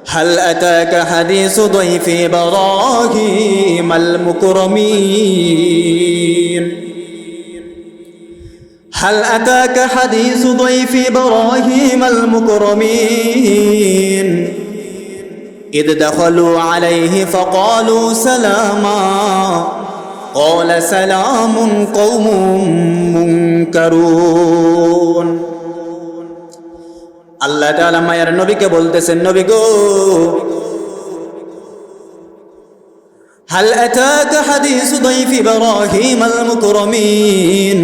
هل أتاك حديث ضيف إبراهيم المكرمين هل أتاك حديث ضيف إبراهيم المكرمين إذ دخلوا عليه فقالوا سلاما قال سلام قوم منكرون আল্লাহ তাআলা মায়ের নবীকে বলতেছেন, নবী গো, হাল আতাকা হাদিসু দাইফ ইব্রাহিম আল মুকরমিন,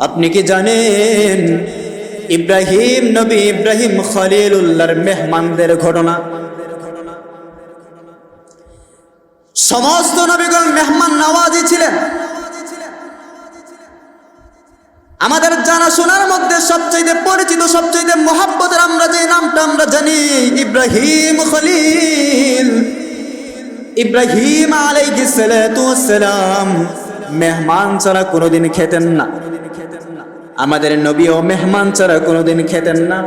আপনি কি জানেন ইব্রাহিম নবী ইব্রাহিম খলিলুল্লাহর মেহমানদের ঘটনা? সমস্ত নবীগণ মেহমান নওয়াজি ছিলেন। আমাদের জানাশোনার মধ্যে সবচেয়ে পরিচিত, সবচেয়ে মোহাব্বতের আমরা যে নামটা আমরা জানি, ইব্রাহিম খলিল। ইব্রাহিম আলাইহিস সালাতু ওয়াস সালাম মেহমান ছাড়া কোনোদিন খেতেন না। আমাদের নবীও মেহমান ছাড়া কোনোদিন খেতেন না।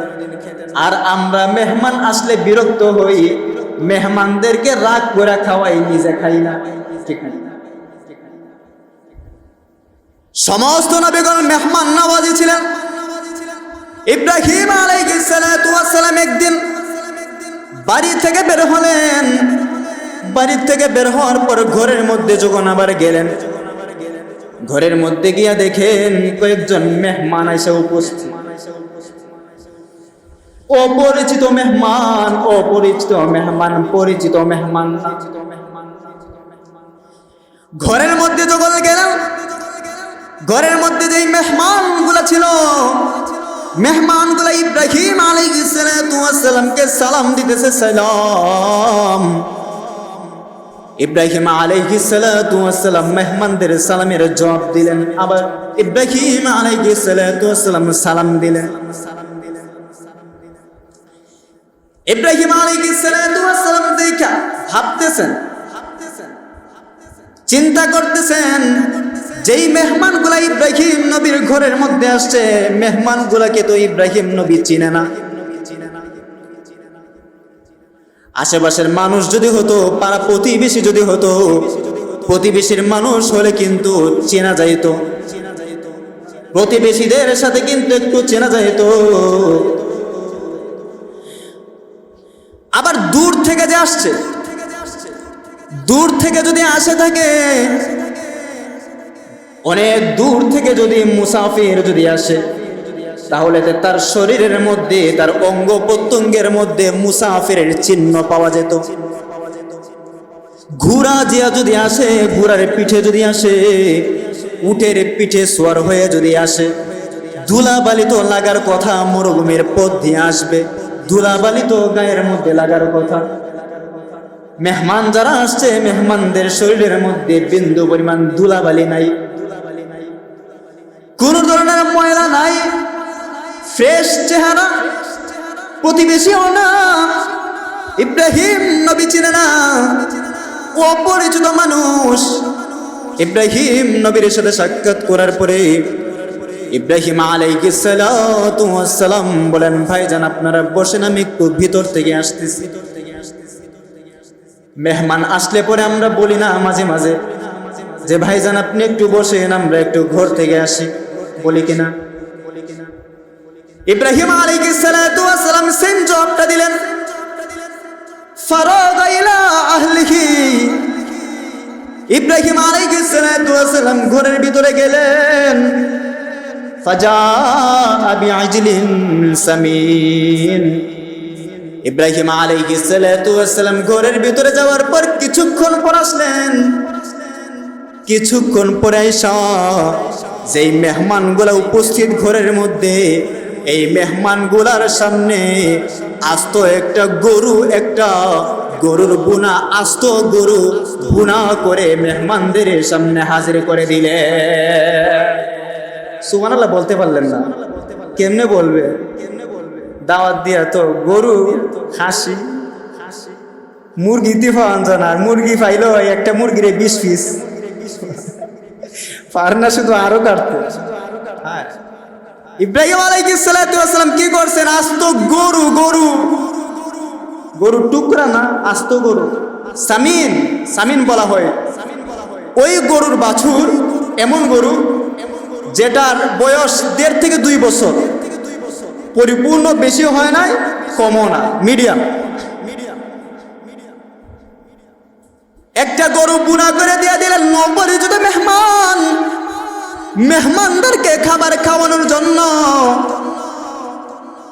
আর আমরা মেহমান আসলে বিরক্ত হই, মেহমানদেরকে রাগ করে খাওয়াই, নিজে খাই না। ঠিক না? সমস্ত নবীগণ মেহমান নওয়াজি ছিলেন। ইব্রাহিম আলাইহিস সালাতু ওয়াস সালাম একদিন বাড়ি থেকে বের হলেন। বাড়ি থেকে বের হওয়ার পর ঘরের মধ্যে যখন আবার গেলেন, ঘরের মধ্যে গিয়া দেখেন কয়েকজন মেহমান এসে উপস্থিত। অপরিচিত মেহমান, অপরিচিত মেহমান, পরিচিত মেহমান। ঘরের মধ্যে যখন গেলেন, ঘরের মধ্যে যেই মেহমানগুলা ছিল, মেহমানগুলা ইব্রাহিম আলাইহিস সালাতু ওয়াস সালামকে সালাম দিতেছে। সালাম। ইব্রাহিম আলাইহিস সালাতু ওয়াস সালাম মেহমানদের সালামের জবাব দিলেন, আবার ইব্রাহিম আলাইহিস সালাতু ওয়াস সালাম সালাম দিলেন। ইব্রাহিম আলাইহিস সালাতু ওয়াস সালাম দেখা ভাবতেছেন, চিন্তা করতেছেন, যেই মেহমানগুলা ইব্রাহিম নবীর ঘরের মধ্যে আসছে, মেহমানগুলাকে তো ইব্রাহিম নবী চিনে না। আশেপাশের মানুষ যদি হতো, পাড়া প্রতিবেশী যদি হতো, প্রতিবেশীর মানুষ হলে কিন্তু চেনা যাইত, প্রতিবেশীদের সাথে কিন্তু একটু চেনা যাইত। আবার দূর থেকে যে আসছে, দূর থেকে যদি আসে থাকে, অনেক দূর থেকে যদি মুসাফির যদি আসে, তাহলে তার শরীরের মধ্যে, তার অঙ্গ প্রত্যঙ্গের মধ্যে মুসাফিরের চিহ্ন পাওয়া যেত। ঘোড়া জিয়া যদি আসে, ঘোড়ার পিঠে যদি আসে, উটের পিঠে সোয়ার হয়ে যদি আসে, ধুলাবালি তো লাগার কথা, মরুভূমির পথ দিয়ে আসবে, ধুলাবালি তো গায়ের মধ্যে লাগার কথা। মেহমান যারা আসছে, মেহমানদের শরীরের মধ্যে বিন্দু পরিমাণ ধুলাবালি নাই, কোন ধরনের ময়লা নাই, ফ্রেশ চেহারা। প্রতিবেশীও না, ইব্রাহিম নবী চিনে না, অপরিচিত মানুষ। ইব্রাহিম নবীর সাথে সাক্ষাৎ করার পরে ইব্রাহিম আলাইহিস সালাতু ওয়াস সালাম বলেন, ভাইজান আপনারা বসেন, আমি একটু ভিতর থেকে আসতেছি। মেহমান আসলে পরে আমরা বলি না মাঝে মাঝে যে ভাইজান আপনি একটু বসেন, আমরা একটু ঘর থেকে আসি, বলি কিনা? ইব্রাহিম আলাইহিস সালাতু ওয়াস সালাম সেম জবাবটা দিলেন। ফারাগা ইলা আহলিহি, ইব্রাহিম আলাইহিস সালাতু ওয়াস সালাম ঘরের ভিতরে গেলেন। ফাজাআ বিআজলিন সামিন, ইব্রাহিম আলাইহিস সালাতু ওয়াস সালাম ঘরের ভিতরে যাওয়ার পর কিছুক্ষণ পর আসলেন। কিছুক্ষণ পরে আইসা যেই মেহমানগুলা উপস্থিত ঘরের মধ্যে, এই মেহমানগুলার সামনে আস্ত একটা গরু, একটা গরুর বুনা, আস্ত গরু বুনা করে মেহমানদের সামনে হাজির করে দিলে। সুবহানাল্লাহ বলতে পারলেন না, কেমনে বলবে? দাওয়াত দিয়া তো গরু, খাসি, মুরগি দিয়ে পাওয়া যায় না, মুরগি পাইলো একটা মুরগির 20 পিস পার না, শুধু আরো কাটতো। ইব্রাহিম আলাইহিস সালাতু ওয়াস সালাম কি করছেন? আস্ত গরু, গরু গরুর টুকরা না, আস্ত গরু, সামিন, সামিন বলা হয়। ওই গরুর বাছুর এমন গরু যেটার বয়স 1.5 থেকে 2 বছর, পরিপূর্ণ বেশি হয় নাই, কমও না, মিডিয়াম। একটা গরু বুনা করে দিয়ে দিলেন নবপরিচিত মেহমান, মেহমানদেরকে খাবার খাওয়ানোর জন্য।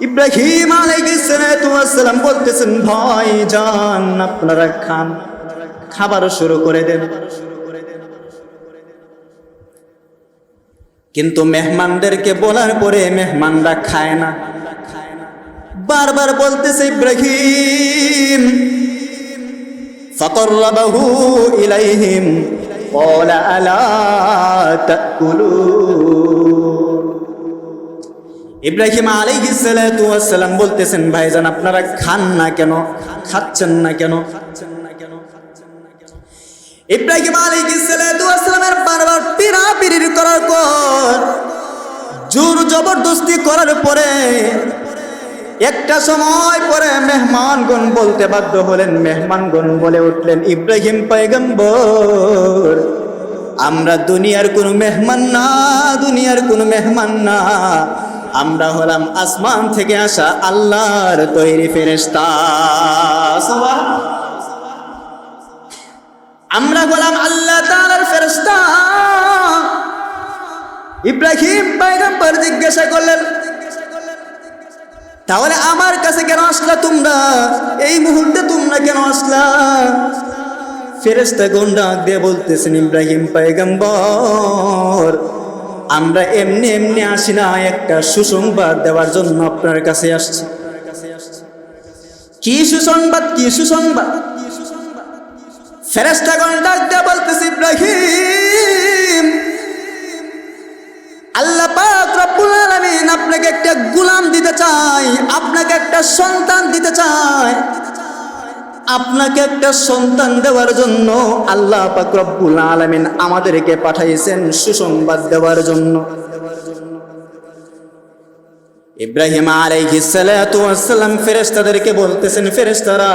ইব্রাহিম আলাইহিস সালাম বলতেছেন, ভাইজান আপনারা খান, খাবার শুরু করে দেন। কিন্তু মেহমানদেরকে বলার পরে মেহমানরা খায় না, বারবার বলতেছে ইব্রাহিম, ফাকাররাবাহু ইলাইহিম ক্বালা আলা তাকুলুন। ইব্রাহিম আলাইহিস সালাম বলতেছেন, ভাইজান আপনারা খান না কেন, খাচ্ছেন না কেন? ইব্রাহিম আলাইহিস সালামের বারবার পিরাপিরির করার পর, জোর জবরদস্তি করার পরে একটা সময় পরে মেহমানগণ বলতে বাধ্য হলেন। মেহমানগণ বলে উঠলেন, ইব্রাহিম পয়গম্বর, আমরা দুনিয়ার কোনো মেহমান না, দুনিয়ার কোনো মেহমান না, আমরা হলাম আসমান থেকে আসা আল্লাহর তৈরি ফেরেশতা। আমরা হলাম আল্লাহ তাআলার ফেরেশতা। ইব্রাহিম পয়গম্বর জিজ্ঞাসা করলেন, তাহলে আমার কাছে কেন আসলা তোমরা? এই মুহূর্তে তোমরা কেন আসলা? ফেরেশতাগণ ডাক দিয়ে বলতেছেন, ইব্রাহিম পয়গম্বর, আমরা এমনি এমনি আসি না, একটা সুসংবাদ দেওয়ার জন্য আপনার কাছে আসছি। কি সুসংবাদ? কি সুসংবাদ? ফেরেশতাগণ ডাক দিয়ে বলতেছে, ইব্রাহিম, আল্লাহ পাক রব্বুল আলামিন আপনাকে একটা গোলাম দিতে চায়, আপনাকে একটা সন্তান দিতে চায়। আপনাকে একটা সন্তান দেওয়ার জন্য আল্লাহ পাক রব্বুল আলামিন আমাদেরকে পাঠাইছেন সুসংবাদ দেওয়ার জন্য। ইব্রাহিম আলাইহিস সালাম ফেরেশতাদেরকে বলতেছেন, ফেরেশতারা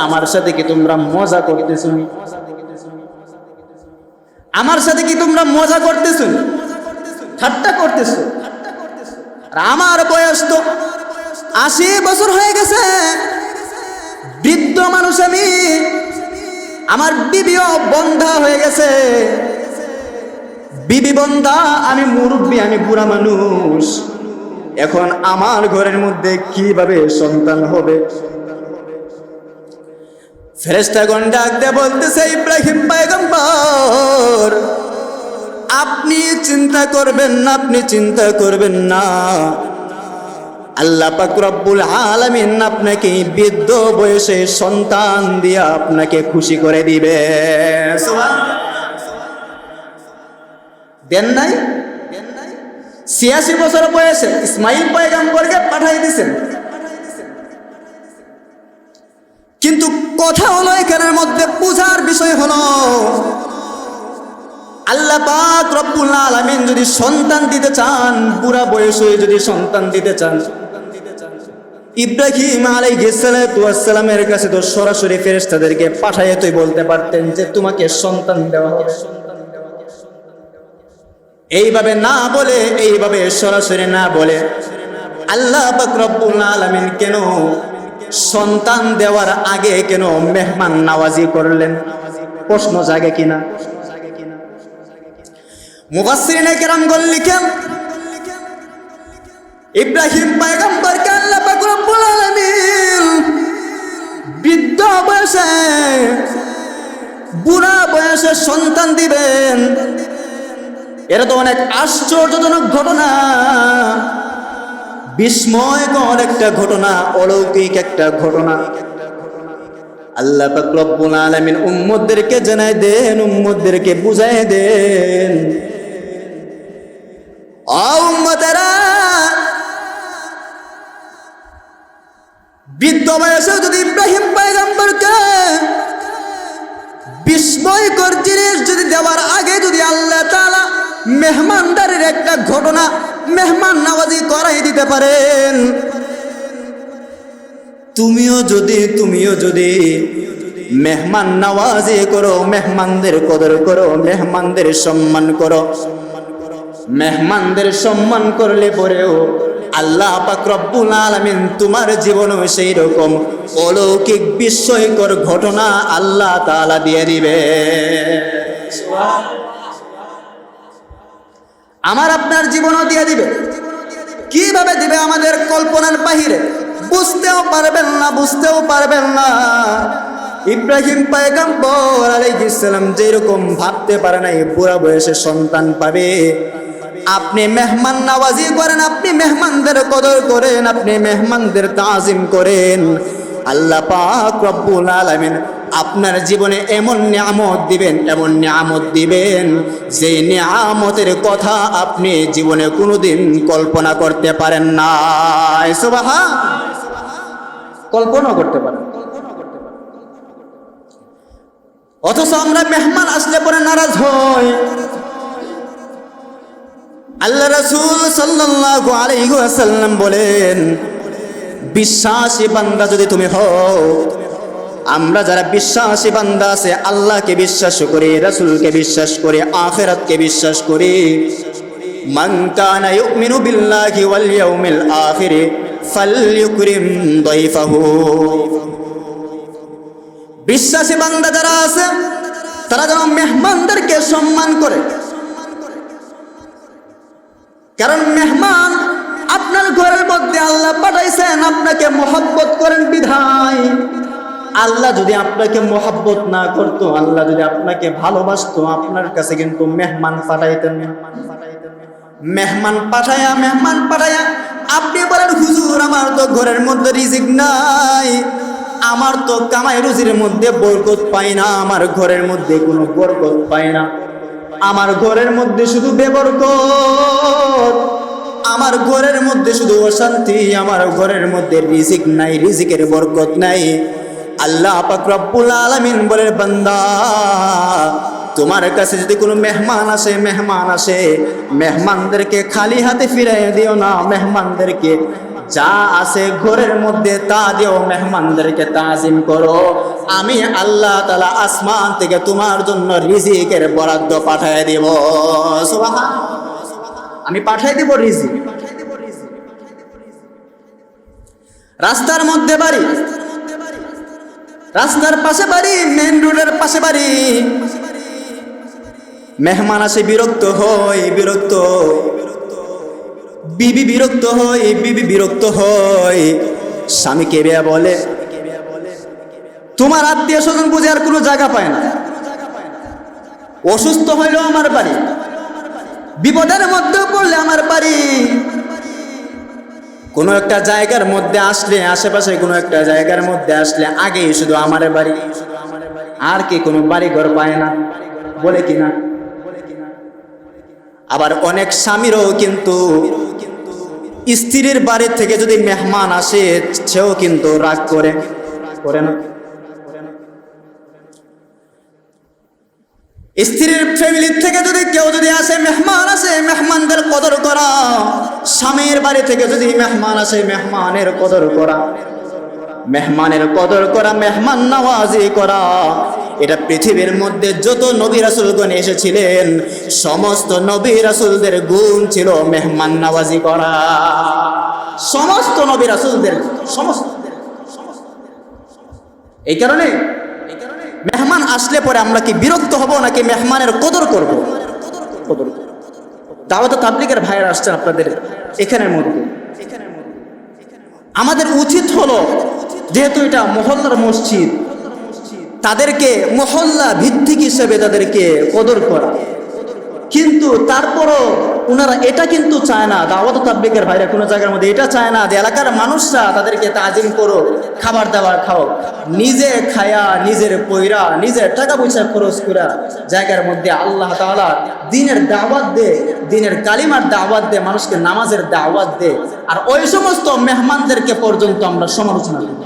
আমার সাথে কি তোমরা মজা করতেছো? আমার সাথে কি তোমরা মজা করতেছো, ঠাট্টা করতেছো? আর আমার বয়স তো 80 বছর হয়ে গেছে, বৃদ্ধ মানুষ আমি, আমার বিবিও বন্ধা হয়ে গেছে, বিবি বন্ধা, আমি মুরব্বী, আমি বুড়া মানুষ, এখন আমার ঘরের মধ্যে কিভাবে সন্তান হবে? ফেরেশতাগণ ডাক দিয়ে বলতেছে, ইব্রাহিম পয়গম্বর, আপনি চিন্তা করবেন না, আপনি চিন্তা করবেন না, আল্লাহ পাক রব্বুল আলামিন আপনাকে বৃদ্ধ বয়সে সন্তান দিয়ে আপনাকে খুশি করে দিবে। দেন নাই? 86 বছর বয়সে ইসমাইল পয়গম্বরকে পাঠাই দিয়েছেন। কিন্তু কথা হলো, এখানের মধ্যে বুঝার বিষয় হলো, আল্লাহ পাক রব্বুল আলামিন যদি সন্তান দিতে চান, বুড়া বয়সে যদি সন্তান দিতে চান, ইব্রাহিম আলাইহিস সালামের কাছে তো সরাসরি ফেরেশতাদেরকে পাঠাইয়ে তুই বলতে পারতেন যে তোমাকে সন্তান দেওয়া হবে। এইভাবে না বলে, এইভাবে সরাসরি না বলে আল্লাহ পাক রব্বুল আলামিন কেন সন্তান দেওয়ার আগে কেন মেহমান নওয়াজি করলেন? প্রশ্ন জাগে কিনা? মুফাসসিরিনে কেরামগণ লিখেন, ইব্রাহিম পয়গম্বরকে আল্লাহ পাক রব্বুল আলামিন বৃদ্ধ বয়সে, বুড়া বয়সে সন্তান দিবেন, এটা তো অনেক আশ্চর্যজনক ঘটনা, বিস্ময়কর একটা ঘটনা, অলৌকিক একটা ঘটনা। আল্লাহ পাক রব্বুল আলামিন উম্মতদেরকে জানায় দেন, উম্মতদেরকে বুঝায় দেন, ও উম্মতেরা, বৃদ্ধ বয়সে যদি ইব্রাহিম পয়গম্বরকে বিস্ময়কর জিনিস যদি দেওয়ার আগে যদি আল্লাহ তাআলা মেহমানদারের একটা ঘটনা, মেহমান নওয়াজি করাই দিতে পারেন, তুমিও যদি মেহমান নওয়াজি করো, মেহমানদের কদর করো, মেহমানদের সম্মান করো, মেহমানদের সম্মান করলে পরেও আল্লাহ পাক রব্বুল আলামিন তোমার জীবনেও সেই রকম অলৌকিক বিস্ময়কর ঘটনা আল্লাহ তাআলা দিয়ে দিবে। আমার আপনার জীবনও দিয়ে দিবে। কিভাবে দিবে? আমাদের কল্পনার বাহিরে, বুঝতেও পারবেন না। ইব্রাহিম পয়গম্বর আলাইহিস সালাম যেরকম ভাবতে পারে নাই বুড়া বয়সে সন্তান পাবে। আপনি মেহমান নওয়াজি করেন, আপনি মেহমানদের কদর করেন, আপনি মেহমানদের তাজিম করেন, আল্লাহ পাক রব্বুল আলামিন আপনার জীবনে এমন নিয়ামত দিবেন যে নিয়ামতের কথা আপনি জীবনে কোনোদিন কল্পনা করতে পারেন না। সুবহান, কল্পনা করতে পারেন। অথচ আমরা মেহমান আসলে পরে নারাজ হই। আল্লাহ রাসূল সাল্লাল্লাহু আলাইহি ওয়াসাল্লাম বলেন, বিশ্বাসী বান্দা যদি তুমি হও, আমরা যারা বিশ্বাসী বান্দা আছে, আল্লাহকে বিশ্বাস করি, রাসূলকে বিশ্বাস করি, আখিরাতকে বিশ্বাস করি, মান কানা ইউমিনু বিল্লাহি ওয়াল ইয়াউমিল আখির ফালইউকরিম দাইফাহু। বিশ্বাসী বান্দা যারা আছে তারা যেন মেহমানদেরকে সম্মান করে। কারণ মেহমান আপনার ঘরের মধ্যে আল্লাহ পাঠাইছেন আপনাকে মহব্বত করেন বিধায়। আল্লাহ যদি আপনাকে মহব্বত না করতো, আল্লাহ যদি আপনাকে ভালোবাসতো, আপনার কাছে কিন্তু মেহমান পাঠাইতেন। মেহমান পাঠায়া আপনি বলেন, হুজুর আমার তো ঘরের মধ্যে রিজিক নাই, আমার তো কামাই রুজির মধ্যে বরকত পাই না, আমার ঘরের মধ্যে কোনো বরকত পাই না, আমার ঘরের মধ্যে শুধু বেবরকত, আমার ঘরের মধ্যে শুধু অশান্তি, আমার ঘরের মধ্যে রিজিক নাই, রিজিকের বরকত নাই। আল্লাহ পাক রব্বুল আলামিন বলে, বান্দা তোমার কাছে যদি কোনো মেহমান আসে, মেহমানদেরকে খালি হাতে ফিরাইয়া দিও না, মেহমানদেরকে যা আছে ঘরের মধ্যে তা দিও, মেহমানদেরকে তাজিম করো। আমি আল্লাহ তাআলা আসমান থেকে তোমার জন্য রিজিকের বরাদ্দ পাঠিয়ে দেব। সুবহান, আমি পাঠিয়ে দেব রিজিক। রাস্তার মধ্যে বাড়ি, রাস্তার পাশে বাড়ি, মেইন রোডের পাশে বাড়ি, মেহমান আসে বিরক্ত হয়, বিবি বিরক্ত হয়, স্বামীকে বিয়া বলে, তোমার আত্মীয় স্বজন বুঝে আর কোনো জায়গা পায় না। অসুস্থ হইলো আমার বাড়ি, বিপদের মধ্যে পড়লে আমার বাড়ি, কোনো একটা জায়গার মধ্যে আসলে, আশেপাশে কোনো একটা জায়গার মধ্যে আসলে আগেই শুধু আমার বাড়ি, আর কি কোনো বাড়ি ঘর পায় না, বলে কিনা। আবার অনেক স্বামীরও কিন্তু স্ত্রীর বাড়ি থেকে যদি মেহমান আসে সেও কিন্তু রাগ করে না। স্ত্রীর ফ্যামিলি থেকে যদি কেউ আসে, মেহমান আসে, মেহমানদের কদর করা। স্বামীর বাড়ি থেকে যদি মেহমান আসে, মেহমানের কদর করা, মেহমান নওয়াজি করা। এটা পৃথিবীর মধ্যে যত নবী রাসূলগণ এসেছিলেন, সমস্ত নবী রাসূলদের গুণ ছিল মেহমান নওয়াজি করা। সমস্ত নবী রাসূলদের এই কারণে মেহমান আসলে পরে আমরা কি বিরক্ত হব নাকি মেহমানের কদর করব? দাওয়াত তাবলীগের ভাইরা আসছেন আপনাদের এখানের মধ্যে, আমাদের উচিত হলো, যেহেতু এটা মহল্লার মসজিদ, তাদেরকে মহল্লা ভিত্তিক হিসেবে তাদেরকে কদর করা। কিন্তু তারপরও ওনারা এটা কিন্তু চায় না, দাওয়াত তাবলীগের ভাইরা কোনো জায়গার মধ্যে এটা চায় না যে এলাকার মানুষরা তাদেরকে তাজিম করো, খাবার দাবার খাও। নিজে খায়া, নিজের পয়রা, নিজের টাকা পয়সা খরচ করা জায়গার মধ্যে আল্লাহ তাআলা দ্বীনের দাওয়াত দে, দ্বীনের কালিমার দাওয়াত দে, মানুষকে নামাজের দাওয়াত দে। আর ওই সমস্ত মেহমানদেরকে পর্যন্ত আমরা সমালোচনা করি,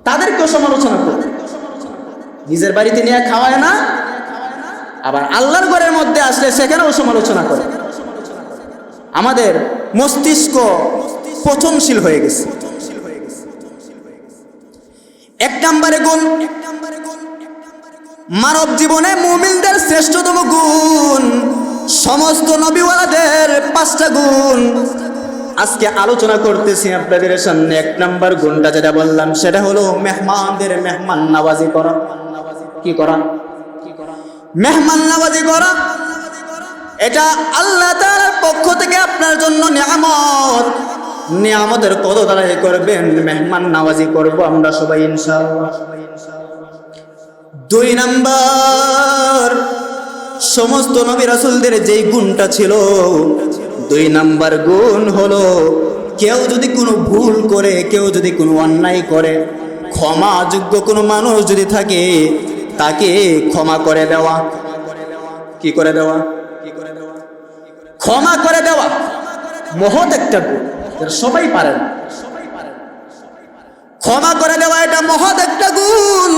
তাদেরকেও সমালোচনা করি। নিজের বাড়িতে নিয়ে খাওয়ায় না, আবার আল্লাহর ঘরের মধ্যে আসলে সেখানেও সমালোচনা করে। আমাদের মস্তিষ্ক পচনশীল হয়ে গেছে। এক নম্বরে গুণ, মানব জীবনে মুমিনদের শ্রেষ্ঠতম গুণ, সমস্ত নবীওয়ালাদের 5টা গুণ আজকে আলোচনা করতেছি আপনাদের সামনে। এক নম্বর গুণটা যেটা বললাম সেটা হলো মেহমানদের মেহমান নওয়াজি করা। কি করা? মেহমান নওয়াজি করা। এটা আল্লাহ তাআলার পক্ষ থেকে আপনার জন্য নিয়ামত। নিয়ামতের কদর আদায় করবেন, মেহমান নওয়াজি করব আমরা সবাই ইনশাআল্লাহ। 2 নাম্বার, সমস্ত নবী রাসূলদের যেই গুণটা ছিল, 2 নাম্বার গুণ হলো কেউ যদি কোনো ভুল করে, কেউ যদি কোনো অন্যায় করে, ক্ষমাযোগ্য কোনো মানুষ যদি থাকে তাকে ক্ষমা করে দেওয়া। কি করে দেওয়া? ক্ষমা করে দেওয়া মহৎ একটা গুণ, এটা সবাই পারে না। ক্ষমা করে দেওয়া এটা মহৎ একটা গুণ।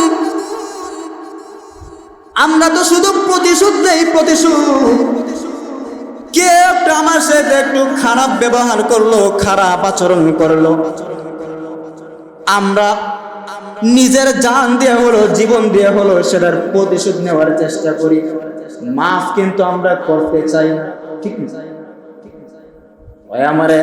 আমরা তো শুধু প্রতিশোধ নেই, প্রতিশোধ। কে একটা আমার সাথে একটু খারাপ ব্যবহার করলো, খারাপ আচরণ করলো, আমরা নিজের জান দিয়ে হলো, জীবন দিয়ে হলো সেটার প্রতিশোধ নেওয়ার চেষ্টা করি। মাফ কিন্তু আমরা করতে চাই না, ঠিক না? আমারে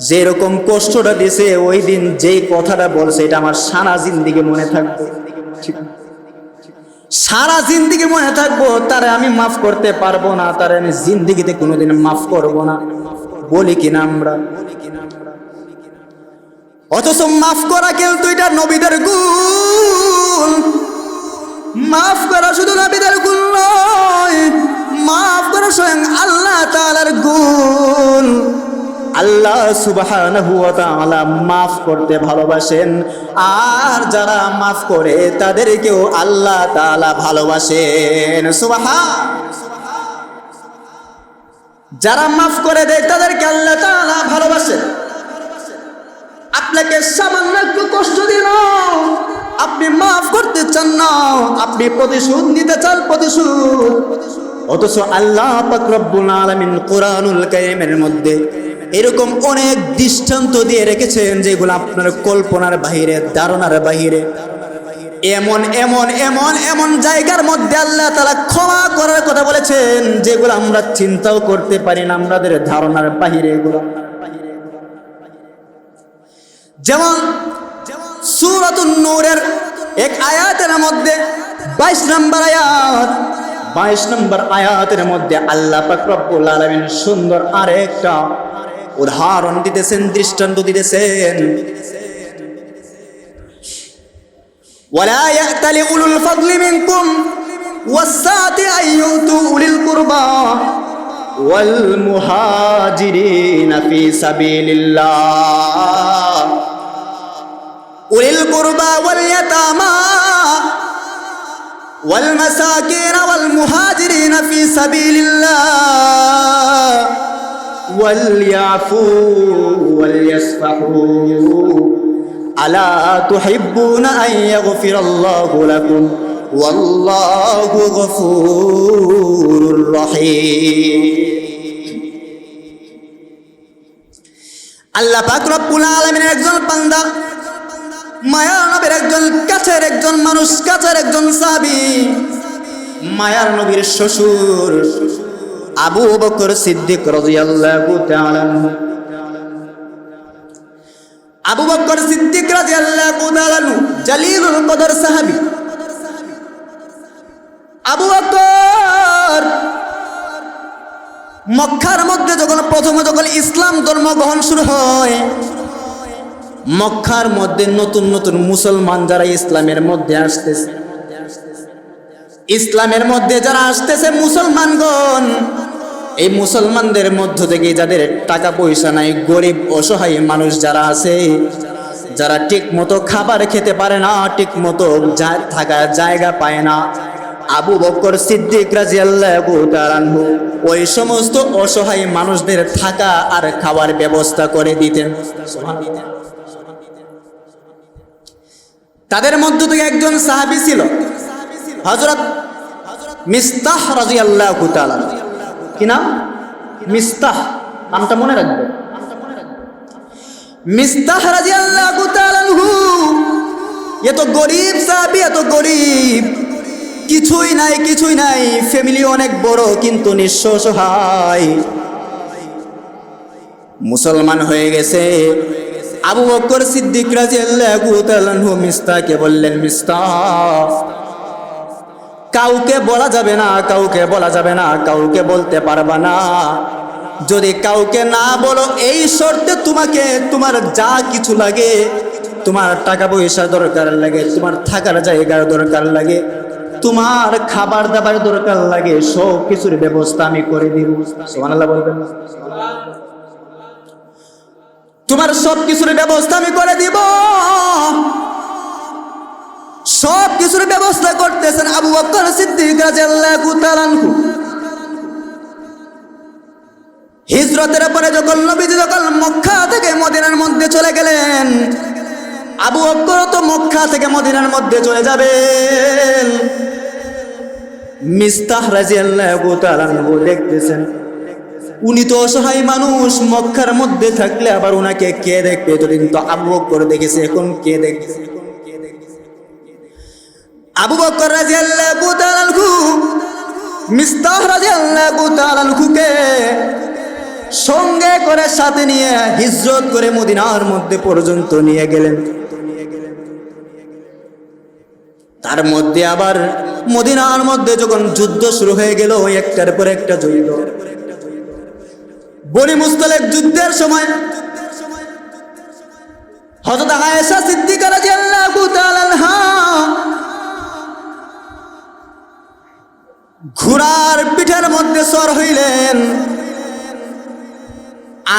যেরকম কষ্টটা দিছে ওই দিন যেই কথাটা বলছে এটা আমার সারা জিন্দেগি মনে থাকবে, ঠিক না? সারা জিন্দেগি মনে থাকবো। তারে আমি মাফ করতে পারবো না, তারে আমি জিন্দেগিতে কোনোদিন মাফ করবো না, বলি কিনা আমরা? অথচ মাফ করা কিন্তু এটা নবীদের গুণ। মাফ করা শুধু নবীদের গুণ নয়, মাফ করা স্বয়ং আল্লাহ তাআলার গুণ। আল্লাহ সুবহানাহু ওয়া তাআলা মাফ করতে ভালোবাসেন, আর যারা মাফ করে তাদেরকেও আল্লাহ তাআলা ভালোবাসেন। সুবহান। যারা মাফ করে দেয় তাদেরকে আল্লাহ তাআলা ভালোবাসেন। আপনাকে সামান্য একটু কষ্ট দিল, আপনি মাফ করতে চান না, আপনি প্রতিশোধ নিতে চান, প্রতিশোধ। অথচ আল্লাহ পাক রব্বুল আলামিন কোরআনুল কারীমের মধ্যে এরকম অনেক দৃষ্টান্ত দিয়ে রেখেছেন যেগুলো আপনার কল্পনার বাহিরে, ধারণার বাহিরে। এমন এমন এমন এমন জায়গার মধ্যে আল্লাহ তাআলা ক্ষমা করার কথা বলেছেন যেগুলো আমরা চিন্তাও করতে পারি না, আমাদের ধারণার বাহিরে এগুলো। যেমন সূরাতুন নূরের এক আয়াতের মধ্যে 22 নম্বর আয়াত, 22 নম্বর আয়াতের মধ্যে আল্লাহ পাক রব্বুল আলামিন সুন্দর আরেকটা উদাহরণ দিতেছেন, দৃষ্টান্ত দিতেছেন। ওয়ালা ইয়াতালি উলুল ফাদলি মিনকুম ওয়াসসাতি আইয়ুতু উলিল কুরবা ওয়াল মুহাজিরিনা ফি সাবিলিল্লাহ উলিল কুরবা ওয়াল ইয়াতামা ওয়াল মাসাকিন ওয়াল মুহাজিরিনা ফি সাবিলিল্লাহ ওয়ালইয়াফু ওয়ালইয়াসফাহু আলা তুহিব্বুনা আন ইয়াগফিরাল্লাহু লাকুম ওয়াল্লাহু গফুরুর রহিম। আল্লাহ পাক রব্বুল আলামিনের একজন বান্দা, মায়ার নবীর একজন কাছের একজন মানুষ, কাছের একজন সাহাবী, মায়ার নবীর শ্বশুর আবু বকর সিদ্দিক রাদিয়াল্লাহু তাআলা আনহু। আবু বকর সিদ্দিক রাদিয়াল্লাহু তাআলা আনহু জালিলুল কদর সাহাবী। আবু বকর মক্কার মধ্যে যখন যখন ইসলাম ধর্ম গ্রহণ শুরু হয়, মক্কার মধ্যে নতুন নতুন মুসলমান যারা ইসলামের মধ্যে আসতেছে, ইসলামের মধ্যে যারা আসতেছে মুসলমানগণ, এই মুসলমানদের মধ্য থেকে যাদের টাকা পয়সা নাই, গরিব অসহায় মানুষ যারা আছে, যারা ঠিক মতো খাবার খেতে পারে না, ঠিক মতো থাকার জায়গা পায় না, আবু বকর সিদ্দিক রাদিয়াল্লাহু তাআলা আনহু ওই সমস্ত অসহায় মানুষদের থাকা আর খাওয়ার ব্যবস্থা করে দিতেন। তাদের মধ্য থেকে একজন সাহাবী ছিল হযরত মিস্তাহ রাদিয়াল্লাহু তাআলা। কি নাম? মিস্তাহ। নামটা মনে রাখবে। মিস্তাহ রাদিয়াল্লাহু তাআলা আনহু এত গরিব সাহাবী, এত গরিব, কিছুই নাই, কিছুই নাই, ফ্যামিলি অনেক বড় কিন্তু নিঃস্ব অসহায়। মুসলমান হয়ে গেছে। আবু বকর সিদ্দিক রাদিয়াল্লাহু তাআলা আনহু মিস্তাহকে বললেন, মিস্তাহ, কাউকে বলা যাবে না, কাউকে বলা যাবে না, কাউকে বলতে পারবা না। যদি কাউকে না বলো এই শর্তে তোমাকে তোমার যা কিছু লাগে, তোমার টাকা পয়সা দরকার লাগে, তোমার থাকার জায়গার দরকার লাগে, তোমার খাবার দাবার দরকার লাগে, সব কিছুর ব্যবস্থা আমি করে দিব। সুবহানাল্লাহ বলবেন না? তোমার সব কিছুর ব্যবস্থা আমি করে দিব। সব কিছুর ব্যবস্থা করতেছেন আবু বকর সিদ্দিক রাদিয়াল্লাহু তাআলা আনহু। হিজরতের পরে যখন নবীজি যখন মক্কা থেকে মদিনার মধ্যে চলে গেলেন, আবু বকর তো মক্কা থেকে মদিনার মধ্যে চলে যাবেন। মিস্তাহ রাদিয়াল্লাহু তাআলা আনহু দেখতেছেন উনি তো অসহায় মানুষ, মক্কার মধ্যে থাকলে আবার উনাকে কে দেখবে? এতদিন তো আবু বকর দেখেছে, এখন কে দেখবে? আবু বকর রাদিয়াল্লাহু তাআলা আনহু মিস্তাহ রাদিয়াল্লাহু তাআলা আনহুকে সঙ্গে করে সাথে নিয়ে হিজরত করে মদিনার মধ্যে পর্যন্ত নিয়ে গেলেন। তার মধ্যে আবার মদিনার মধ্যে যখন যুদ্ধ শুরু হয়ে গেল, একটার পর একটা যুদ্ধ, বনি মুস্তালিক যুদ্ধের সময় হযরত আয়েশা সিদ্দিকা রাদিয়াল্লাহু তাআলা আনহা ঘোড়ার পিঠের মধ্যে সর হইলেন।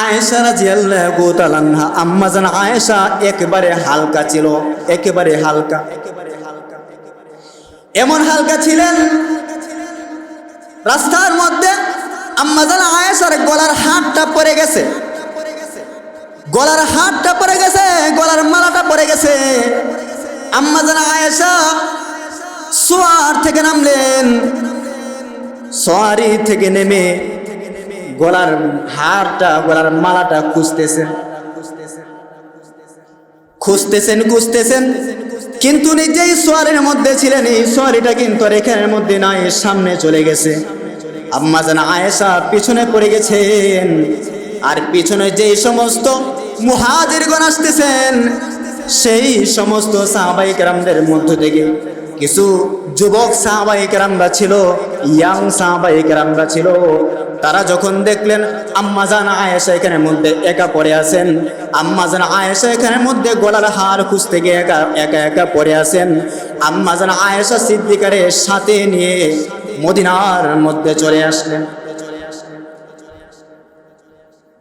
আয়েশা রাদিয়াল্লাহু তাআলা আনহা, আম্মা জান আয়েশা একেবারে হালকা ছিল, একেবারে হালকা, এমন হালকা ছিলেন, রাস্তার মধ্যে আম্মা জান আয়েশার গলার হারটা পড়ে গেছে, গলার হারটা পড়ে গেছে, গলার মালাটা পড়ে গেছে। আম্মা জান আয়েশা সোয়ার থেকে নামলেন, সোয়ারি থেকে নেমে গলার হারটা, গলার মালাটা খুঁজতেছেন, খুঁজতেছেন, খুঁজতেছেন, কিন্তু নিজেই সোয়ারের মধ্যে ছিলেন, এই সোয়ারিটা কিন্তু রেখার মধ্যে নাই, সামনে চলে গেছে। আম্মা জান আয়েশা পিছনে পড়ে গেছেন, আর পিছনে যেই সমস্ত মুহাজিরগণ আসতেছেন, সেই সমস্ত সাহাবায়ে কেরামদের মধ্য থেকে কিছু যুবক সাহাবায়ে কেরামরা ছিল, ইয়াং সাহাবায়ে কেরামরা ছিল। তারা যখন দেখলেন আম্মা জান আয়েশা এখানের মধ্যে একা পড়ে আছেন, আম্মা জান আয়েশা এখানের মধ্যে গলার হার খুঁজতে গিয়ে একা একা পড়ে আছেন, আম্মা জান আয়েশা সিদ্দিকারে সাথে নিয়ে মদিনার মধ্যে চলে আসলেন।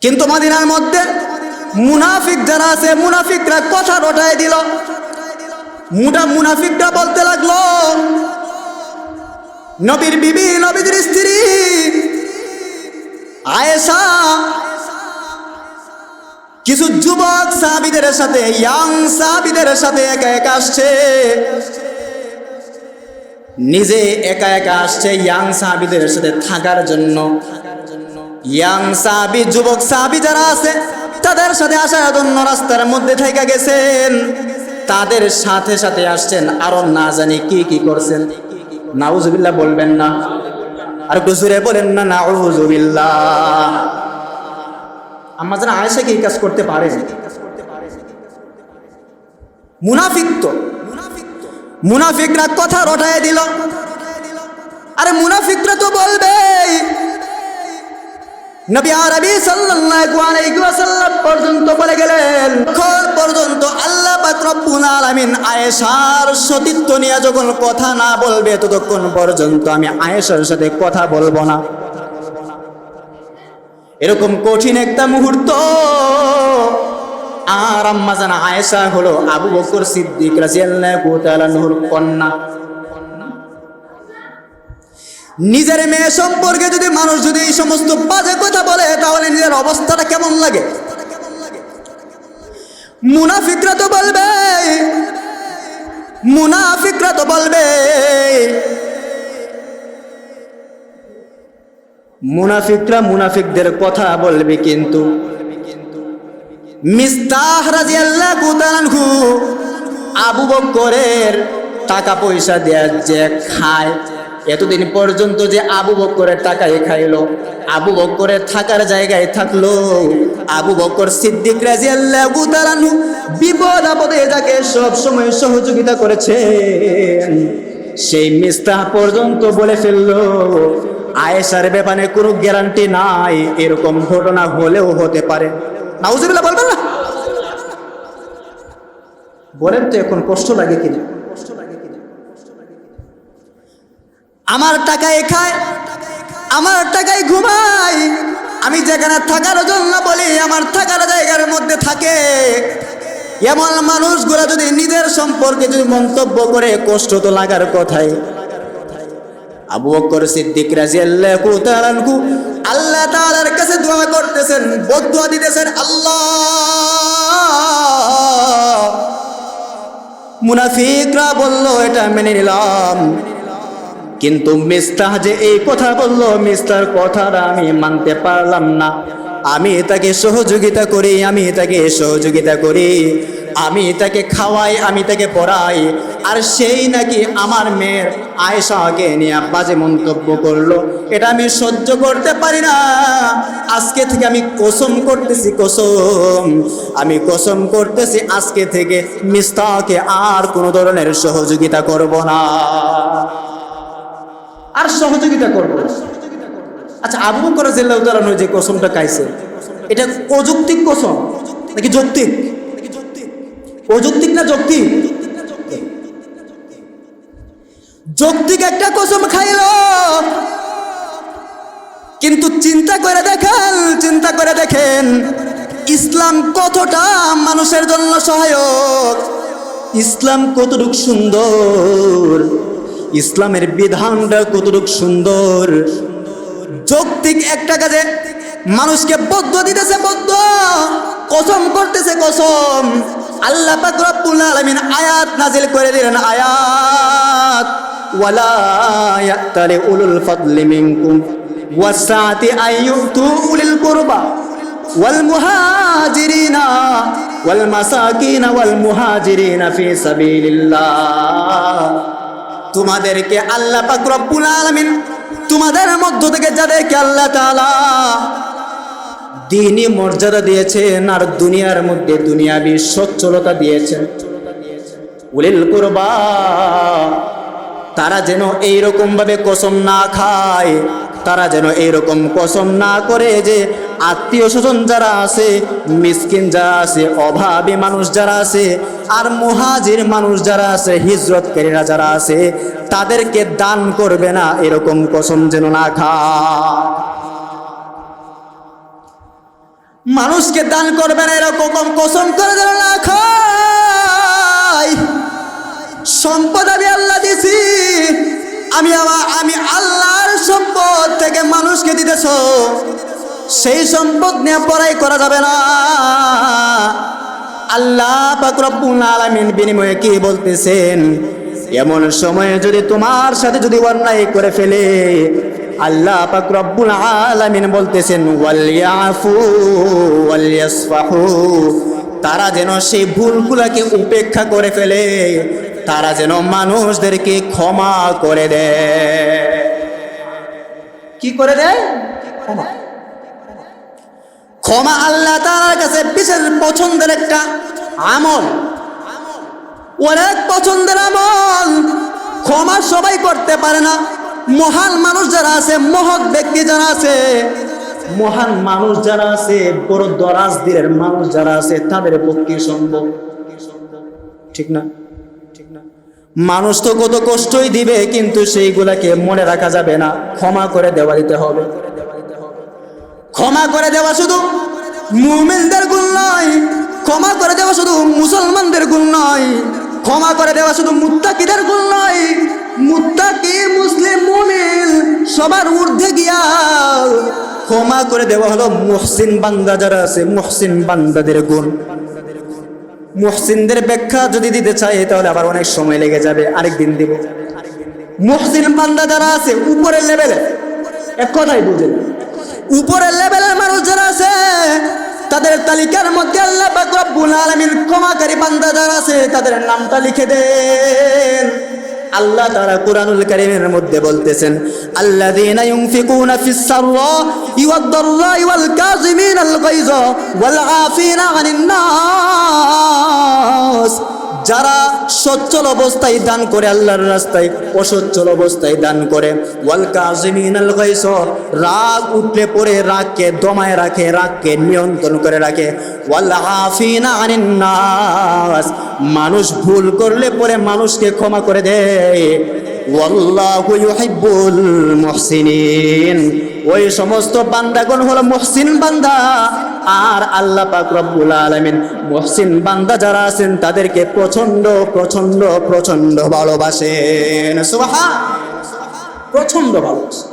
কিন্তু মদিনার মধ্যে মুনাফিক যারা আছে, মুনাফিকরা কথা রটায় দিল। মুনাফিকরা বলতে লাগলো, নবীর বিবি, নবীর স্ত্রী আয়েশা কিছু যুবক সাহাবীদের সাথে, ইয়াং সাহাবীদের সাথে একা একা আসছে, নিজে একা একা আসছে ইয়াং সাহাবীদের সাথে থাকার জন্য। ইয়াং সাহাবী, যুবক সাহাবী যারা আছে তাদের সাথে আসার জন্য রাস্তার মধ্যে থেকে গেছেন, তাদের সাথে সাথে আসছেন, আরো না জানি কি কি করছেন। নাউজুবিল্লাহ বলবেন না? আর একটু জোরে বলেন না, নাউজুবিল্লাহ। আম্মা জান আয়েশা কি কাজ করতে পারে? মুনাফিক তো, মুনাফিকরা কথা রটায় দিল। আরে মুনাফিকরা তো বলবে, নবী আরবি সাল্লাল্লাহু আলাইহি ওয়াসাল্লাম পর্যন্ত বলে গেলেন, কোন পর্যন্ত আল্লাহ পাক রব্বুল আলামিন আয়েশার সতীত্ব নিয়ে যখন কথা না বলবে, ততক্ষণ পর্যন্ত আমি আয়েশার সাথে কথা বলবো না। এরকম কঠিন একটা মুহূর্ত। আর আম্মা জান আয়েশা হলো আবু বকর সিদ্দিক রাদিয়াল্লাহু তাআলা আনহুর কন্যা। নিজের মেয়ে সম্পর্কে যদি মানুষ যদি এই সমস্ত বাজে কথা বলে, তাহলে নিজের অবস্থাটা কেমন লাগে? মুনাফিকরা তো বলবে, মুনাফিকরা তো বলবে, মুনাফিকরা মুনাফিকদের কথা বলবে, কিন্তু মিস্তাহ রাদিয়াল্লাহু তাআলা আনহু আবু বকরের টাকা পয়সা দেয়া যে খায়, এতদিন পর্যন্ত যে আবু বকরের টাকায় খাইলো, আবু বকরের থাকার জায়গায় থাকলো, আবু বকর সিদ্দিক রাদিয়াল্লাহু তাআলা আনহু বিপদ আপদে যাকে সব সময় সহযোগিতা করেছেন, সেই মিস্তাহ পর্যন্ত বলে ফেললো আয়েশার ব্যাপারে কোনো গ্যারান্টি নাই, এরকম ঘটনা হলেও হতে পারে। নাউজুবিল্লাহ বলবেন না? বলেন তো এখন কষ্ট লাগে কিনা? আমার টাকায় খায়, আমার টাকায় ঘুমায়, আমি যেখানে থাকার জন্য বলি আমার থাকার জায়গার মধ্যে থাকে, এমন মানুষগুলো যদি নিজের সম্পর্কে যদি মন্তব্য করে কষ্ট তো লাগার কথাই। আবু বকর সিদ্দিক রাদিয়াল্লাহু তাআলা আনহু আল্লাহ তাআলার কাছে দোয়া করতেছেন, বদদুয়া দিতেছেন, আল্লাহ মুনাফিকরা বলল এটা মেনে নিলাম, কিন্তু মিস্তাহ যে এই কথা বলল, মিস্তার কথাটা আমি মানতে পারলাম না, আমি তাকে সহযোগিতা করি, আমি তাকে সহযোগিতা করি, আমি তাকে খাওয়াই, আমি তাকে পড়াই, আর সেই নাকি আমার মেয়ের আয়েশাকে নিয়ে বাজে মন্তব্য করলো, এটা আমি সহ্য করতে পারি না। আজকে থেকে আমি কসম করতেছি, আমি কসম করতেছি আজকে থেকে মিস্তাহকে আর কোনো ধরনের সহযোগিতা করব না, আর সহযোগিতা করব। আচ্ছা, আবু বকর রাদিয়াল্লাহু তাআলা যে কসমটা খাইছে, এটা অযৌক্তিক কসম নাকি যৌক্তিক? অযৌক্তিক না যৌক্তিক? যৌক্তিক একটা কসম খাইল, কিন্তু চিন্তা করে দেখেন ইসলাম কতটা মানুষের জন্য সহায়ক, ইসলাম কতটুকু সুন্দর, ইসলামের বিধানটা কতটুকু সুন্দর। যৌক্তিক একটা কাজে মানুষকে বদদুয়া দিতেছে, বদদুয়া, কসম করতেছে কসম। আল্লাহ পাক রব্বুল আলামিন আয়াত নাজিল করে দিলেন, আয়াত ওয়ালা ইয়াতালি উলুল ফাদলি মিনকুম ওয়াসআতি আইয়ুতু উলিল কুরবা ওয়াল মুহাজিরিনা ওয়াল মাসাকিনা ওয়াল মুহাজিরিনা ফি সাবিলিল্লাহ। তোমাদেরকে আল্লাহ পাক রব্বুল আলামিন তোমাদের মধ্য থেকে যাদেরকে আল্লাহ তাআলা দ্বীনি মর্যাদা দিয়েছেন আর দুনিয়ার মধ্যে দুনিয়াবি সচ্ছলতা দিয়েছেন, উলিল কুরবা, তারা যেন এইরকম ভাবে কসম না খায়, তারা যেন এইরকম কসম না করে যে আত্মীয় স্বজন যারা আছে, মিসকিন যারা আছে, অভাবী মানুষ যারা আছে, আর মুহাজির মানুষ যারা আছে, হিজরতকারীরা যারা আছে, তাদেরকে দান করবে না, এরকম কসম যেন না খায়। মানুষকে দান করবে না এরকম কসম করে যেন না খায়। সম্পদ আমি আল্লাহ দিছি, আমি আল্লাহর সম্পদ থেকে মানুষকে দিতেছ, সেই সম্পদ নিয়ে পড়াই করা যাবে না। আল্লাহ পাক রব্বুল আলামিন বিনিময়ে কি বলতেছেন, এমন সময়ে যদি তোমার সাথে যদি অন্যায় করে ফেলে, আল্লাহ পাক রব্বুল আলামিন বলতেছেন ওয়ালিয়াফু ওয়ালিয়াসফাহু, তারা যেন সেই ভুলগুলোকে উপেক্ষা করে ফেলে, তারা যেন মানুষদেরকে ক্ষমা করে দেয়। কি করে দেয়? ক্ষমা। ক্ষমা আল্লাহ তাআলার কাছে বিশেষ পছন্দের একটা আমল, অনেক পছন্দের আমল। ক্ষমা সবাই করতে পারে না। মহান মানুষ যারা আছে, মহৎ ব্যক্তি যারা আছে, মহান মানুষ যারা আছে, বড় দরাজ দিলের মানুষ যারা আছে, তাদের পক্ষে সম্ভব। ঠিক না? মানুষ তো কত কষ্টই দিবে, কিন্তু সেইগুলাকে মনে রাখা যাবে না, ক্ষমা করে দেওয়া দিতে হবে। ক্ষমা করে দেওয়া শুধু মুমিনদের গুণ নয়, ক্ষমা করে দেওয়া শুধু মুসলমানদের গুণ নয়, ক্ষমা করে দেওয়া শুধু মুত্তাকিদের গুণ নয়। মুত্তাকি, মুসলিম, মুমিন সবার ঊর্ধ্বে গিয়া ক্ষমা করে দেওয়া হলো মুহসিন বান্দা যারা আছে, মুহসিন বান্দাদের গুণ। মুহসিনদের ব্যাখ্যা যদি দিতে চাই তাহলে আবার অনেক সময় লেগে যাবে, আরেকদিন দিব। মুহসিন বান্দা যারা আছে উপরের লেভেলে, এক কথাই বুঝেন, উপরের লেভেলের মানুষ যারা আছে, তাদের তালিকার মধ্যে আল্লাহ পাক রব্বুল আলামিন ক্ষমাকারী বান্দা যারা আছে তাদের নামটা লিখে দেন। আল্লাহ তাআলা কুরআনুল কারীমের মধ্যে বলতেছেন, আল্লাযীনা ইউনফিকুনা ফিস সাররা'i ওয়াদ দাররা'i ওয়াল কাযিমিনাল গায়যা ওয়াল আফিনা আনিন নাস। যারা সচ্ছল অবস্থায় দান করে আল্লাহর রাস্তায়, অসচ্ছল অবস্থায় দান করে, ওয়াল কাযিমিনাল গায়জ, রাগ উঠলে পরে রাগকে দমায় রাখে, রাগকে নিয়ন্ত্রণ করে রাখে, ওয়াল আফিনা আনিন নাস, মানুষ ভুল করলে পরে মানুষকে ক্ষমা করে দেয়, ওয়াল্লাহু ইউহিব্বুল মুহসিনিন, ওই সমস্ত বান্দাগণ হলো মুহসিন বান্দা। আর আল্লাহ পাক রব্বুল আলামিন মুহসিন বান্দা যারা আছেন তাদেরকে প্রচন্ড প্রচন্ড প্রচন্ড ভালোবাসেন। সুবহান, প্রচন্ড ভালোবাসেন।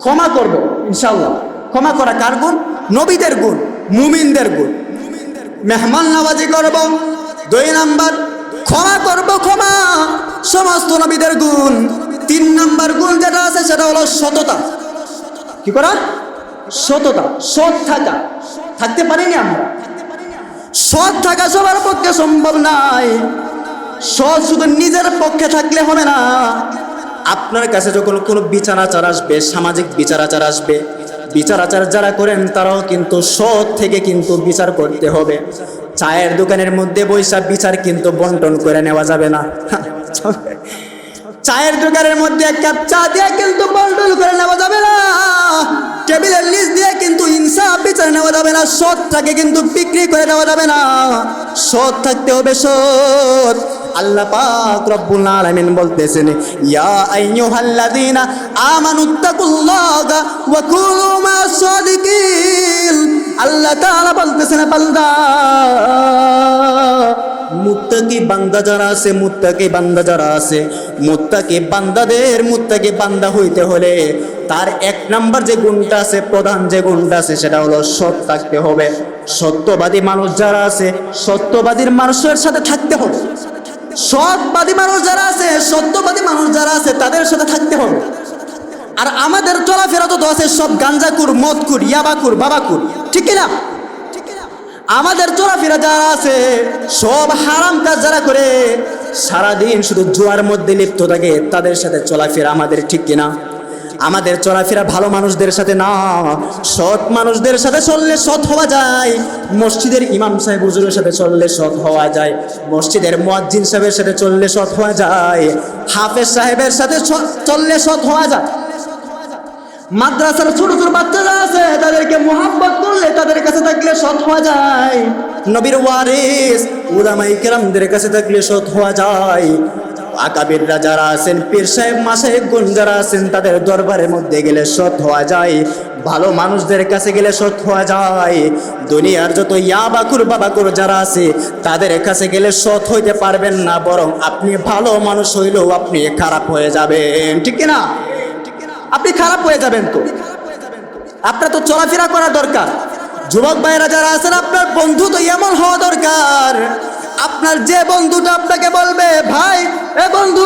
ক্ষমা করব ইনশাআল্লাহ। ক্ষমা করা কার গুণ? নবীদের গুণ, মুমিনদের গুণ। মেহমান নওয়াজি করব, 2 নাম্বার ক্ষমা করব, ক্ষমা সমস্ত নবীদের গুণ। 3 নাম্বার গুণ যেটা আছে সেটা হলো সততা। কি করা? সততা, সৎ থাকা। থাকতে পারিনি আমরা। সৎ থাকা সবার পক্ষে সম্ভব নাই। সৎ শুধু নিজের পক্ষে থাকলে হবে না। আপনার কাছে যখন কোনো বিচার আচার আসবে, সামাজিক বিচার আচার আসবে, বিচার আচার যারা করেন তারাও কিন্তু সৎ থেকে কিন্তু বিচার করতে হবে। চায়ের দোকানের মধ্যে বৈশা বিচার কিন্তু বন্টন করে নেওয়া যাবে না। চায়ের দোকানের মধ্যে 1 কাপ চা দিয়ে কিন্তু বন্টন করে নেওয়া যাবে না। টেবিলের নিচ দিয়ে কিন্তু ইনসাফ বিচার নেওয়া যাবে না। সৎটাকে কিন্তু বিক্রি করে দেওয়া যাবে না। সৎ থাকতে হবে, সৎ। আল্লাহ পাক রব্বুল আলামিন বলতেছেন, ইয়া আইয়ুহাল্লাযীনা আমানুত্তাকুল্লাহা ওয়া কুনু মা'আস সাদিকিন। আল্লাহ তাআলা বলতেছেন, বান্দা, মুত্তাকি বান্দা যারা আছে, মুত্তাকি বান্দা যারা আছে, মুত্তাকি বান্দাদের মুত্তাকি বান্দা হইতে হলে তার 1 নাম্বার যে গুণটা আছে, প্রধান যে গুণটা আছে সেটা হলো সৎ থাকতে হবে। সত্যবাদী মানুষ যারা আছে, সত্যবাদীর মানুষের সাথে থাকতে হবে। সৎবাদী মানুষ যারা আছে, সত্যবাদী মানুষ যারা আছে তাদের সাথে থাকতে হবে। আর আমাদের চলাফেরা তো আছে সব গাঞ্জাকুর, মদকুর, ইয়াবাকুর, বাবাকুর, ঠিক কিনা? আমাদের চলাফেরা যারা আছে সব হারাম কাজ যারা করে, সারাদিন শুধু জুয়ার মধ্যে লিপ্ত থাকে, তাদের সাথে চলাফেরা আমাদের, ঠিক কিনা? আমাদের চলাফেরা ভালো মানুষদের সাথে না, সৎ মানুষদের সাথে চললে সৎ হওয়া যায়। মসজিদের ইমাম সাহেব হুজুরের সাথে চললে সৎ হওয়া যায়। মসজিদের মুয়াজ্জিন সাহেবের সাথে চললে সৎ হওয়া যায়। হাফেজ সাহেবের সাথে চললে সৎ হওয়া যায়। মাদ্রাসার ছোট ছোট বাচ্চারা আছে তাদেরকে মুহাব্বত করলে, তাদের কাছে থাকলে সৎ হওয়া যায়। নবীর ওয়ারিস উলামায়ে কেরামদের কাছে থাকলে সৎ হওয়া যায়। আকাবিররা যারা আছেন, পীর সাহেব মাশায়েখগণ যারা আছেন, তাদের দরবারের মধ্যে গেলে সৎ হওয়া যায়। ভালো মানুষদের কাছে গেলে সৎ হওয়া যায়। দুনিয়ার যত ইয়াবাকুর বাবাকুর যারা আছে তাদের কাছে গেলে সৎ হইতে পারবেন না, বরং আপনি ভালো মানুষ হইলেও আপনি খারাপ হয়ে যাবেন, ঠিক কিনা? আপনি খারাপ হয়ে যাবেন। তো আপনার তো চলাফেরা করা দরকার। যুবক ভাইরা যারা আছেন, আপনার বন্ধু তো এমন হওয়া দরকার, আপনার যে বন্ধুটা আপনাকে বলবে, ভাই এ বন্ধু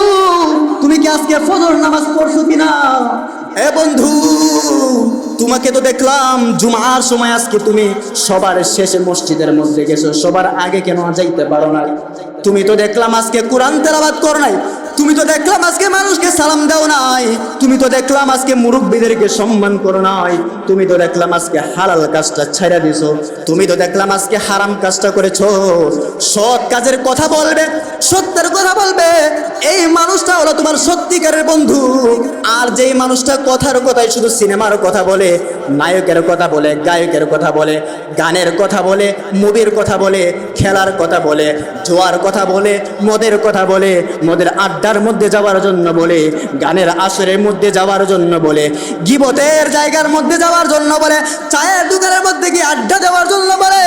তুমি কি আজকে ফজর নামাজ পড়ছো কিনা? এ বন্ধু তোমাকে তো দেখলাম জুমার সময় আজকে তুমি সবার শেষে মসজিদের মধ্যে গেছো, সবার আগে কেন যাইতে পারো না? তুমি তো দেখলাম আজকে কোরআন তেলাওয়াত করো নাই। তুমি তো দেখলাম আজকে মানুষকে সালাম দাও নাই। তুমি তো দেখলাম আজকে মুরব্বীদেরকে সম্মান করো নাই। তুমি তো দেখলাম আজকে হালাল কাজটা ছাইড়া দিছো। তুমি তো দেখলাম আজকে হারাম কাজটা করেছো। সৎ কাজের কথা বলবে, সত্যের কথা বলবে, এই মানুষটা হলো তোমার সত্যিকারের বন্ধু। আর যেই মানুষটা কথার কথায় শুধু সিনেমার কথা বলে, নায়কের কথা বলে, গায়কের কথা বলে, গানের কথা বলে, মুভির কথা বলে, খেলার কথা বলে, জোয়ার কথা বলে, মদের কথা বলে, মদের আড্ডার মধ্যে যাওয়ার জন্য বলে, গানের আসরের মধ্যে যাওয়ার জন্য বলে, গিবতের জায়গার মধ্যে যাওয়ার জন্য বলে, চায়ের দোকানের মধ্যে গিয়ে আড্ডা দেওয়ার জন্য বলে,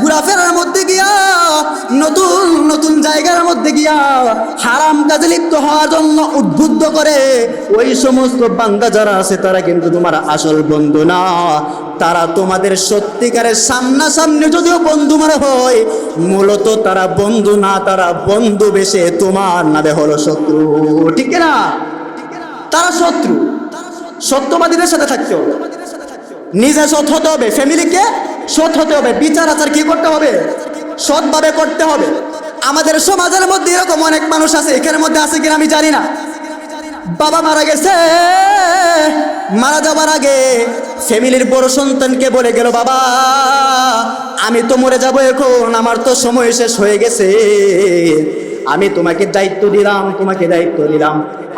ঘোরাফেরার মধ্যে গিয়া, নতুন নতুন জায়গার মধ্যে গিয়া হারাম কাজে লিপ্ত হওয়ার জন্য উদ্বুদ্ধ করে, ওই সমস্ত বান্দা যারা আছে তারা কিন্তু তোমার আসল বন্ধু না। তারা তোমাদের সত্যিকারের সামনাসামনি যদিও বন্ধু মনে হয়, মূলত তারা বন্ধু না, তারা বন্ধু বেশে তোমার নামে হলো শত্রু, ঠিক না? তারা শত্রু। সত্যবাদীদের সাথে থাকতে হবে, নিজে সৎ হতে হবে, ফ্যামিলিকে সৎ হতে হবে, বিচার আচার কি করতে হবে, সৎভাবে করতে হবে। আমাদের সমাজের মধ্যে এরকম অনেক মানুষ আছে, এখানের মধ্যে আছে কিনা আমি জানি না, বাবা মারা গেছে, মারা যাবার আগে ফ্যামিলির বড় সন্তানকে বলে গেল, বাবা আমি তো মরে যাব এখন, আমার তো সময় শেষ হয়ে গেছে, আমি তোমাকে দায়িত্ব দিলাম,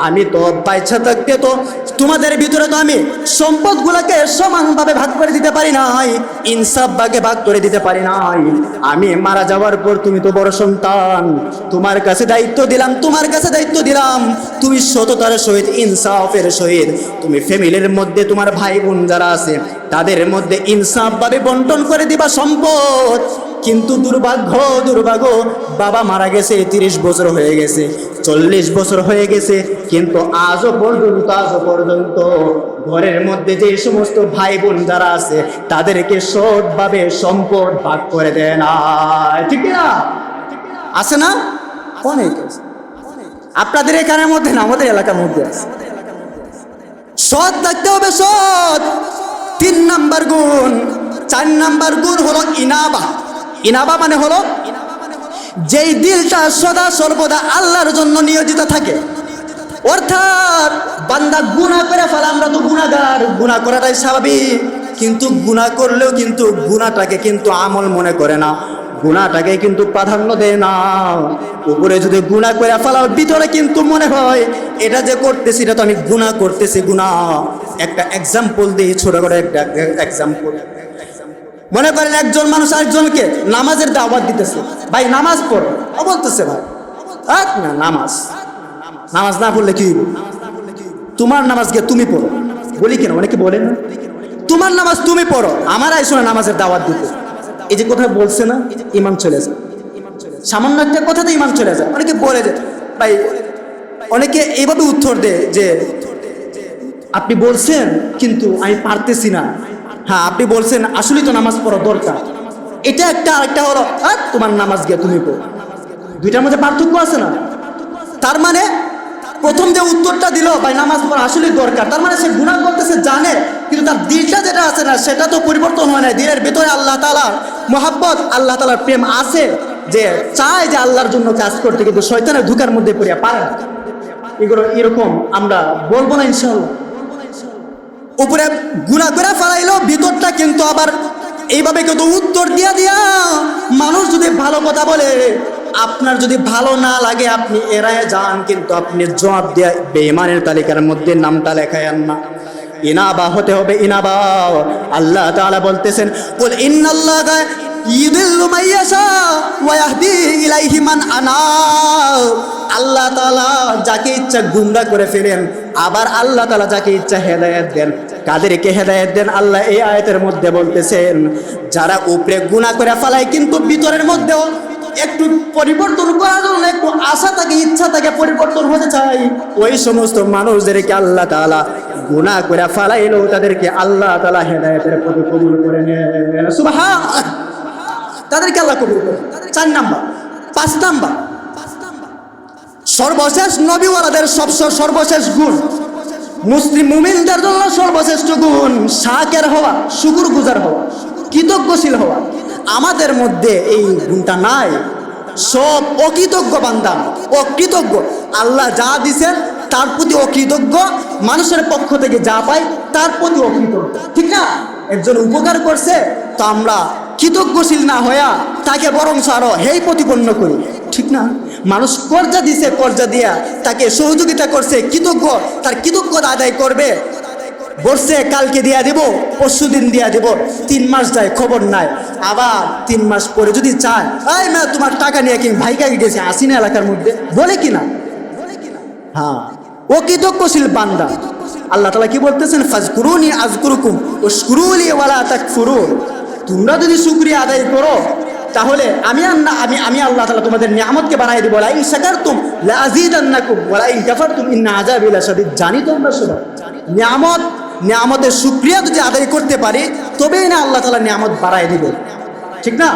আমি তো বাইচ্ছা থাকতে তো তোমাদের ভিতরে তো আমি সম্পদগুলোকে সমানভাবে ভাগ করে দিতে পারি নাই, ইনসাফ ভাগে ভাগ করে দিতে পারি নাই। আমি মারা যাওয়ার পর তুমি তো বড় সন্তান, তোমার কাছে দায়িত্ব দিলাম, তুমি সততার সহিত, ইনসাফের সহিত তুমি ফ্যামিলির মধ্যে তোমার ভাই বোন যারা আছে তাদের মধ্যে ইনসাফ ভাবে বন্টন করে দিবা সম্পদ। কিন্তু দুর্ভাগ্য, বাবা মারা গেছে, 30 বছর হয়ে গেছে, 40 বছর হয়ে গেছে, কিন্তু আজও পর্যন্ত ঘরের মধ্যে যে সমস্ত ভাই বোন যারা আছে তাদেরকে সৎভাবে সম্পদ ভাগ করে দেয় না, ঠিক না? আছে না? অনেক আছে। আপনাদের এখানের মধ্যে না, আমাদের এলাকার মধ্যে আছে। সৎ থাকতে হবে, সৎ 3 নাম্বার গুণ। 4 নাম্বার গুণ হলো ইনাবা মানে হলো যেই দিলটা সদা সর্বদা আল্লাহর জন্য নিয়োজিত থাকে। অর্থাৎ বান্দা গুনাহ করে ফেলে, আমরা তো গুনাহগার, গুনাহ করাটাই স্বাভাবিক, কিন্তু গুনাহ করলেও কিন্তু গুনাহটাকে কিন্তু আমল মনে করে না, গুনাহটাকে কিন্তু প্রাধান্য দেয় না। উপরে যদি গুনাহ করে ফেলার ভিতরে কিন্তু মনে হয় এটা যে করতেছি এটা তো আমি গুনাহ করতেছি, গুনাহ। একটা এক্সাম্পল দিই, ছোট করে একটা এক্সাম্পল। মনে করেন একজন মানুষ আরেকজনকে নামাজের দাওয়াত দিতেছে, ভাই নামাজ পড়ো, ও বলতেছে ভাই না নামাজ না পড়লে কি হইব, তোমার নামাজ গিয়ে তুমি পড়ো। বলি কেন, অনেকে বলেন না তোমার নামাজ তুমি পড়ো, আমার আইসো না নামাজের দাওয়াত দিতে। এই যে কথা বলছে না, ইমান চলে যায়, সামান্য একটা কথাতে ইমান চলে যায়। অনেকে বলে যে ভাই, অনেকে এইভাবে উত্তর দেয় যে আপনি বলছেন কিন্তু আমি পারতেছি না। হ্যাঁ আপনি বলছেন, আসলেই তো নামাজ পড়া দরকার, এটা একটা। আরেকটা হলো তোমার নামাজ গিয়ে তুমি পড়ো, দুইটার মধ্যে পার্থক্য আছে না? তার মানে প্রথম যে উত্তরটা দিল ভাই নামাজ পড়া আসলেই দরকার, তার মানে সে গুনাহ করতেছে জানে, কিন্তু তার দিলটা যেটা আছে না সেটা তো পরিবর্তন হয় না। দিলের ভিতরে আল্লাহ তাআলার মহব্বত, আল্লাহ তাআলার প্রেম আছে, যে চায় যে আল্লাহর জন্য কাজ করতে, কিন্তু শয়তানের ধোঁকার মধ্যে পড়িয়া পারে না। এগুলো এরকম আমরা বলবো না ইনশাআল্লাহ। উপরে গুনাহ করে ফেলাইলো, ভিতরটা কিন্তু আবার এইভাবে কিন্তু উত্তর দিয়া মানুষ যদি ভালো কথা বলে, আপনার যদি ভালো না লাগে আপনি এড়ায় যান, কিন্তু আপনি জবাব দিয়ে বেঈমানের তালিকার মধ্যে নামটা লেখায়েন না। ইনাবা হতে হবে, ইনাবা। আল্লাহ তাআলা বলতেছেন, কুল ইন্নাল্লাহা ইউদিল্লু মান ইয়াশা ওয়া ইয়াহদি ইলাইহি মান আনাব। আল্লাহ তাআলা যাকে ইচ্ছা গুমরাহ করে ফেলেন, আবার আল্লাহ তাআলা যাকে ইচ্ছা হেদায়েত দেন। কাদেরকে হেদায়েত দেন আল্লাহ এই আয়াতের মধ্যে বলতেছেন, যারা উপরে গুনাহ করে ফেলায় কিন্তু ভিতরের মধ্যেও একটু পরিবর্তন করার জন্য একটু আশা থাকে, ইচ্ছা থাকে, পরিবর্তন হতে চাই, ওই সমস্ত মানুষদেরকে আল্লাহ তাআলা গুনাহ করে ফেলাইলো তাদেরকে আল্লাহ তাআলা হেদায়েতের পথে কবুল করে নেন। সুবহানাল্লাহ, তাদেরকে আল্লাহ কবুল করে। 4 নাম্বার। 5 নাম্বার, সর্বশেষ নবীওয়ালাদের সর্বশেষ গুণ, মুসলিম মুমিনদের জন্য সর্বশ্রেষ্ঠ গুণ শাকির হওয়া, শুকরগুজার হওয়া, কৃতজ্ঞশীল হওয়া। আমাদের মধ্যে এই গুণটা নাই। সব অকৃতজ্ঞ বান্দা, অকৃতজ্ঞ। আল্লাহ যা দিছেন তার প্রতি অকৃতজ্ঞ, মানুষের পক্ষ থেকে যা পাই তার প্রতি অকৃতজ্ঞ, ঠিক না? একজন উপকার করছে তো আমরা কৃতজ্ঞশীল না হইয়া তাকে বরং আরো হেই প্রতিপন্ন করি, ঠিক না? মানুষ কর্জা দিছে, কর্জা দিয়া তাকে সহযোগিতা করছে, কৃতজ্ঞ, তার কৃতজ্ঞতা আদায় করবে। বলছে কালকে দিয়া দিব, পরশু দিন দিয়া দিব, 3 মাস যায় খবর নাই, আবার 3 মাস পরে যদি চায়, এই মা তোমার টাকা নিয়ে কি ভাইকাকে গেছে, আসি না এলাকার মধ্যে, বলে কিনা? হ্যাঁ, ও কৃতজ্ঞশীল বান্দা। আল্লাহ তাআলা কি বলতেছেন, ফাজকুরুনি আযকুরুকুম ওয়াশকুরুলি ওয়ালা তাকফুরুন। তোমরা যদি শুকরিয়া আদায় করো তাহলে আমি আল্লাহ তাআলা তোমাদের নিয়ামতকে বাড়াই দিব। লা ইন শাকারতুম লা আযীদান্নাকুম ওয়া লা ইন কাফারতুম ইন্না আযাবি লাশাদীদ। জানি তোমরা সবাই নিয়ামতের শুকরিয়া যদি আদায় করতে পারি তবেই না আল্লাহ তাআলা নিয়ামত বাড়াই দিবে, ঠিক না?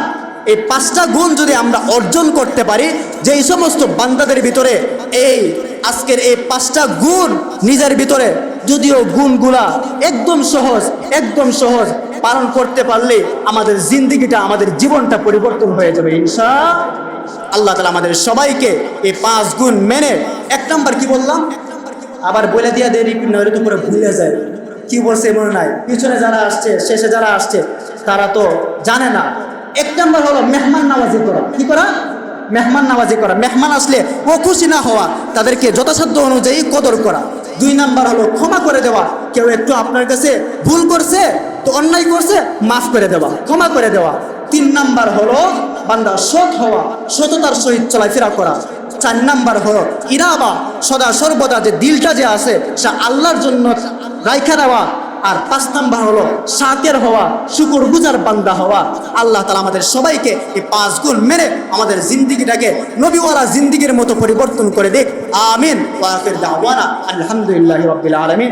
এই 5টা গুণ যদি আমরা অর্জন করতে পারি, যে এই সমস্ত বান্দাদের ভিতরে এই আজকের এই 5টা গুণ নিজের ভিতরে, যদিও গুণগুলা একদম সহজ, পালন করতে পারলে আমাদের জিন্দেগিটা, আমাদের জীবনটা পরিবর্তন হয়ে যাবে ইনশাআল্লাহ। আল্লাহ তাআলা আমাদের সবাইকে এই 5 গুণ মেনে, 1 নাম্বার কি বললাম আবার বলে দিয়া দেরি নয়তো তো করে ভুলে যায়, কি বলছে মনে নাই, পিছনে যারা আসছে শেষে যারা আসছে তারা তো জানে না। 1 নাম্বার হলো মেহমান নওয়াজি করা। কি করা? মেহমান নওয়াজি করা। মেহমান আসলে ও খুশি না হওয়া, তাদেরকে যথাসাধ্য অনুযায়ী কদর করা। 2 নাম্বার হলো ক্ষমা করে দেওয়া। কেউ একটু আপনার কাছে ভুল করছে, তো অন্যায় করছে, মাফ করে দেওয়া, ক্ষমা করে দেওয়া। 3 নাম্বার হলো বান্দা সৎ হওয়া, সততার সহিত চলাফেরা করা। 4 নাম্বার হলো ইরাবা, সদা সর্বদা যে দিলটা যে আছে সে আল্লাহর জন্য রাইখা দেওয়া। আর 5 নাম্বার হলো শাকির হওয়া, শুকরগুজার বান্দা হওয়া। আল্লাহ তাআলা আমাদের সবাইকে এই 5 গুণ মেনে আমাদের জিন্দেগিটাকে নবীওয়ালা জিন্দেগির মতো পরিবর্তন করে দিক। আমিন। ওয়া আখির দাওয়ানা আলহামদুলিল্লাহি রাব্বিল আলামিন।